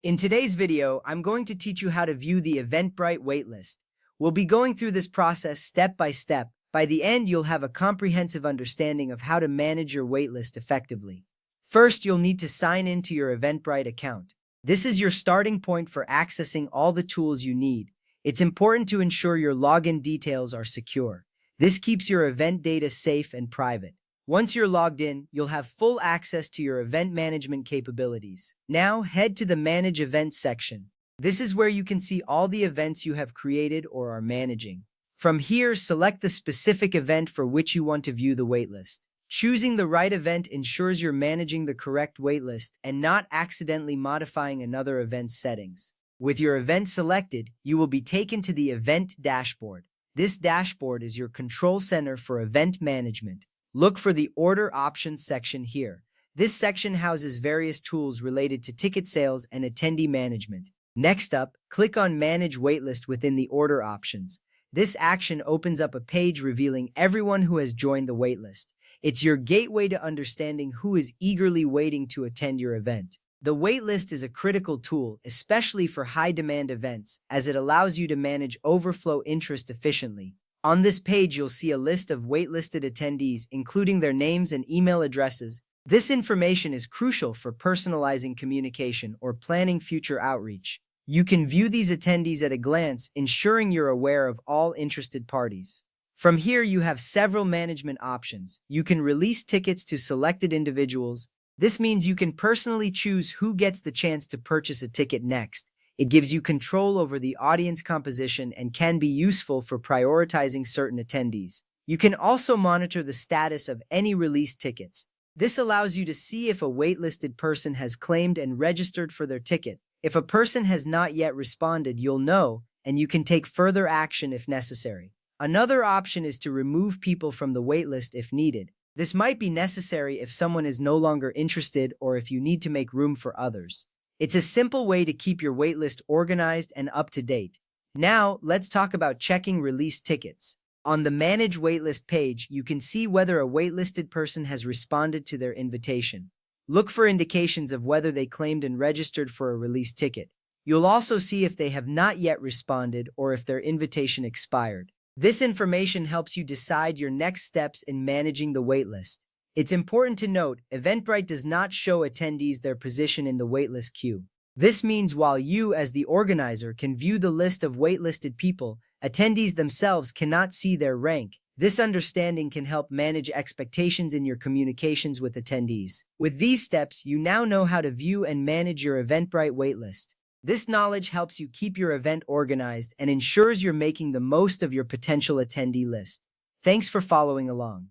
In today's video, I'm going to teach you how to view the Eventbrite waitlist. We'll be going through this process step by step. By the end, you'll have a comprehensive understanding of how to manage your waitlist effectively. First, you'll need to sign in to your Eventbrite account. This is your starting point for accessing all the tools you need. It's important to ensure your login details are secure. This keeps your event data safe and private. Once you're logged in, you'll have full access to your event management capabilities. Now, head to the Manage Events section. This is where you can see all the events you have created or are managing. From here, select the specific event for which you want to view the waitlist. Choosing the right event ensures you're managing the correct waitlist and not accidentally modifying another event's settings. With your event selected, you will be taken to the Event Dashboard. This dashboard is your control center for event management. Look for the Order Options section here. This section houses various tools related to ticket sales and attendee management. Next up, click on Manage Waitlist within the Order Options. This action opens up a page revealing everyone who has joined the waitlist. It's your gateway to understanding who is eagerly waiting to attend your event. The waitlist is a critical tool, especially for high-demand events, as it allows you to manage overflow interest efficiently. On this page, you'll see a list of waitlisted attendees, including their names and email addresses. This information is crucial for personalizing communication or planning future outreach. You can view these attendees at a glance, ensuring you're aware of all interested parties. From here, you have several management options. You can release tickets to selected individuals. This means you can personally choose who gets the chance to purchase a ticket next. It gives you control over the audience composition and can be useful for prioritizing certain attendees. You can also monitor the status of any released tickets. This allows you to see if a waitlisted person has claimed and registered for their ticket. If a person has not yet responded, you'll know, and you can take further action if necessary. Another option is to remove people from the waitlist if needed. This might be necessary if someone is no longer interested or if you need to make room for others. It's a simple way to keep your waitlist organized and up to date. Now, let's talk about checking released tickets. On the Manage Waitlist page, you can see whether a waitlisted person has responded to their invitation. Look for indications of whether they claimed and registered for a released ticket. You'll also see if they have not yet responded or if their invitation expired. This information helps you decide your next steps in managing the waitlist. It's important to note, Eventbrite does not show attendees their position in the waitlist queue. This means while you, as the organizer, can view the list of waitlisted people, attendees themselves cannot see their rank. This understanding can help manage expectations in your communications with attendees. With these steps, you now know how to view and manage your Eventbrite waitlist. This knowledge helps you keep your event organized and ensures you're making the most of your potential attendee list. Thanks for following along.